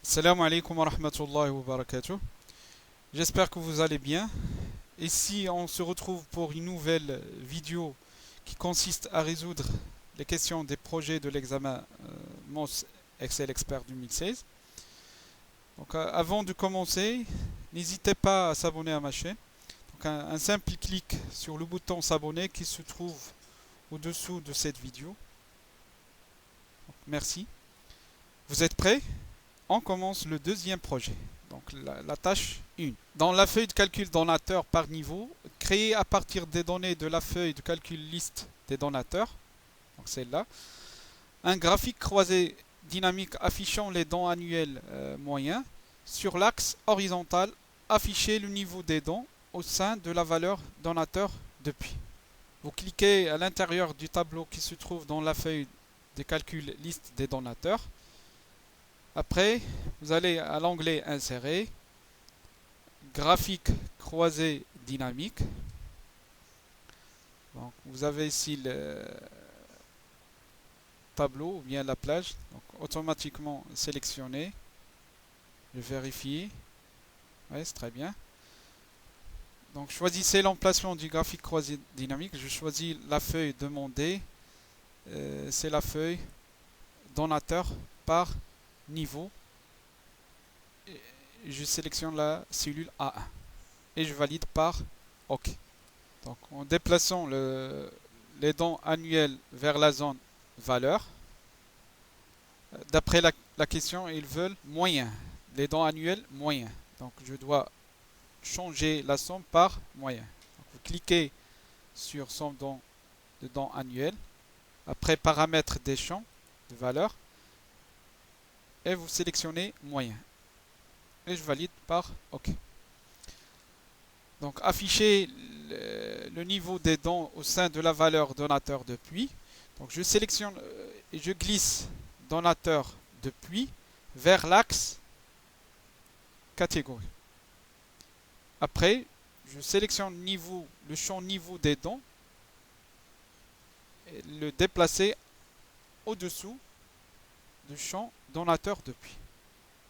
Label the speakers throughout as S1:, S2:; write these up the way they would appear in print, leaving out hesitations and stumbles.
S1: Salam alaikum wa rahmatullahi wa barakatuh. J'espère que vous allez bien. Ici, on se retrouve pour une nouvelle vidéo qui consiste à résoudre les questions des projets de l'examen MOS Excel Expert 2016. Donc, avant de commencer, n'hésitez pas à s'abonner à ma chaîne. Donc, un simple clic sur le bouton s'abonner qui se trouve au-dessous de cette vidéo. Donc, merci. Vous êtes prêts? On commence le deuxième projet. Donc la tâche 1. Dans la feuille de calcul donateur par niveau, créée à partir des données de la feuille de calcul liste des donateurs, donc celle-là, un graphique croisé dynamique affichant les dons annuels moyens. Sur l'axe horizontal, afficher le niveau des dons au sein de la valeur donateur depuis. Vous cliquez à l'intérieur du tableau qui se trouve dans la feuille de calcul liste des donateurs. Après, vous allez à l'onglet Insérer, Graphique croisé dynamique. Donc, vous avez ici le tableau ou bien la plage. Donc, automatiquement sélectionné. Je vérifie. Oui, c'est très bien. Donc, choisissez l'emplacement du graphique croisé dynamique. Je choisis la feuille demandée. C'est la feuille donateur par niveau. Je sélectionne la cellule A1 et je valide par OK. Donc en déplaçant les dons annuels vers la zone valeur, d'après la question, ils veulent moyen, les dons annuels moyens. Donc je dois changer la somme par moyen. Donc, vous cliquez sur somme de dons annuels, après paramètres des champs de valeur, et vous sélectionnez moyen. Et je valide par OK. Donc afficher le niveau des dons au sein de la valeur donateur depuis. Donc je sélectionne et je glisse donateur depuis vers l'axe catégorie. Après, je sélectionne le champ niveau des dons et le déplacer au-dessous du champ donateur depuis.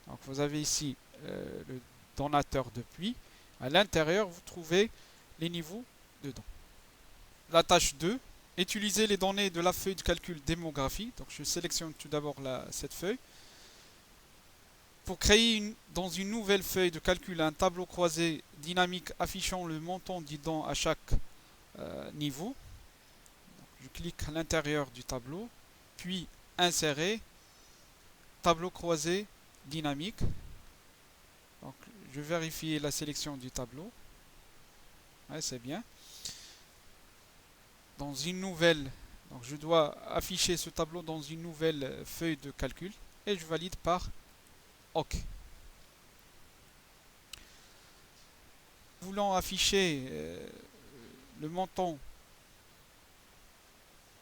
S1: Donc vous avez ici le donateur depuis. À l'intérieur, vous trouvez les niveaux de dons. La tâche 2, utiliser les données de la feuille de calcul démographie. Donc je sélectionne tout d'abord cette feuille. Pour créer dans une nouvelle feuille de calcul un tableau croisé dynamique affichant le montant du don à chaque niveau. Donc, je clique à l'intérieur du tableau, puis insérer, tableau croisé dynamique. Donc, je vérifie la sélection du tableau. Ouais, c'est bien. Dans une nouvelle, donc je dois afficher ce tableau dans une nouvelle feuille de calcul et je valide par OK. Voulant afficher le montant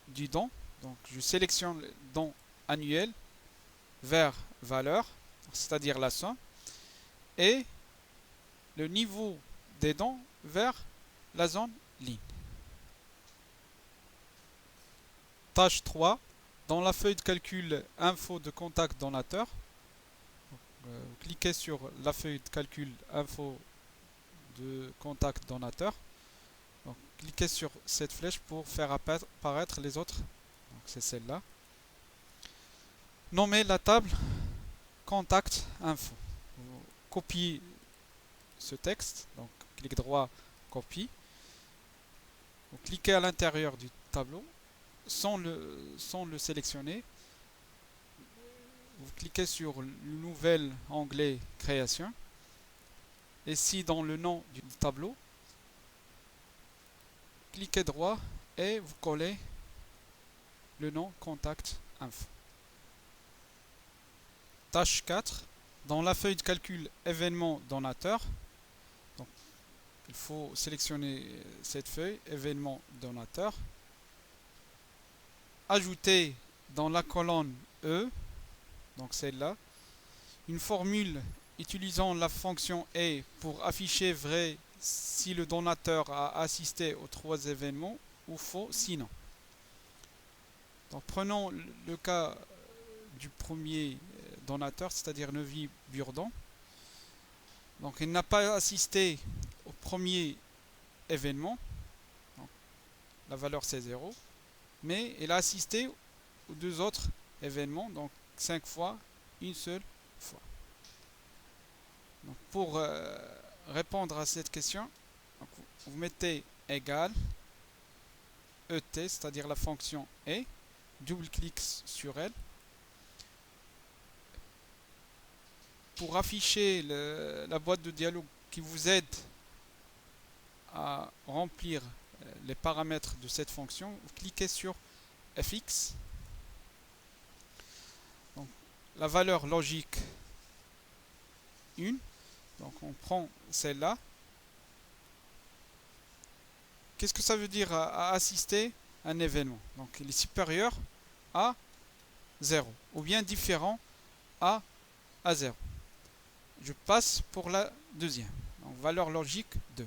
S1: du don, donc je sélectionne le don annuel vers valeur, c'est-à-dire la somme, et le niveau des dons vers la zone ligne. Tâche 3, dans la feuille de calcul info de contact donateur, vous cliquez sur la feuille de calcul info de contact donateur. Donc, cliquez sur cette flèche pour faire apparaître les autres. Donc, c'est celle-là. Nommez la table contact info. Vous copiez ce texte. Donc, clic droit, copie. Vous cliquez à l'intérieur du tableau sans le sélectionner. Vous cliquez sur le nouvel onglet création. Et si dans le nom du tableau, cliquez droit et vous collez le nom contact info. Tâche 4. Dans la feuille de calcul événement donateur, donc, il faut sélectionner cette feuille événement donateur. Ajouter dans la colonne E, donc celle-là, une formule utilisant la fonction et pour afficher vrai si le donateur a assisté aux 3 événements ou faux sinon. Donc prenons le cas du premier donateur, c'est-à-dire Neuvy Burdon. Donc il n'a pas assisté au premier événement, donc, la valeur c'est 0, mais il a assisté aux deux autres événements, donc 5 fois, une seule fois. Donc pour répondre à cette question, donc, vous mettez égal ET, c'est-à-dire la fonction E, double-clic sur elle. Pour afficher la boîte de dialogue qui vous aide à remplir les paramètres de cette fonction, vous cliquez sur fx. Donc, la valeur logique 1, donc on prend celle-là. Qu'est-ce que ça veut dire à assister à un événement? Donc il est supérieur à 0 ou bien différent à 0. Je passe pour la deuxième. Donc valeur logique 2.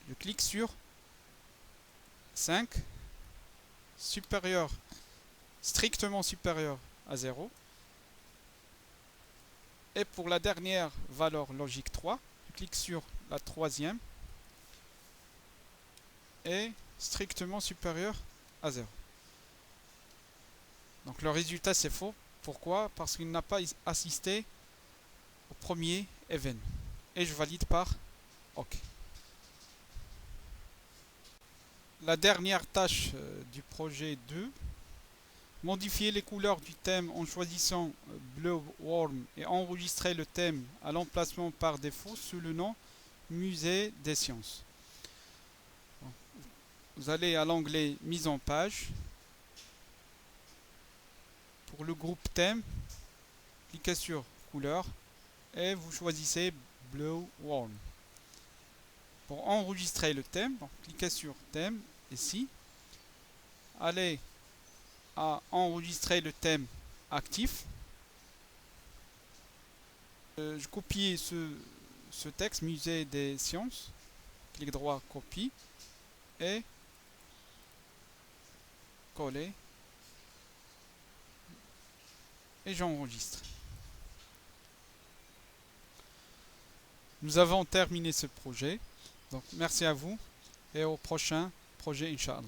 S1: Je clique sur 5, supérieur, strictement supérieur à 0. Et pour la dernière valeur logique 3, je clique sur la troisième et strictement supérieur à 0. Donc le résultat c'est faux. Pourquoi? Parce qu'il n'a pas assisté au premier événement. Et je valide par OK. La dernière tâche du projet 2, modifier les couleurs du thème en choisissant Blue Worm et enregistrer le thème à l'emplacement par défaut sous le nom Musée des sciences. Vous allez à l'onglet Mise en page. Pour le groupe thème, cliquez sur couleur et vous choisissez Blue Worm. Pour enregistrer le thème, donc cliquez sur thème ici. Allez à enregistrer le thème actif. Je copie ce texte, Musée des sciences. Clic droit, copie. Et coller. Et j'enregistre. Nous avons terminé ce projet. Donc merci à vous et au prochain projet, Inch'Allah.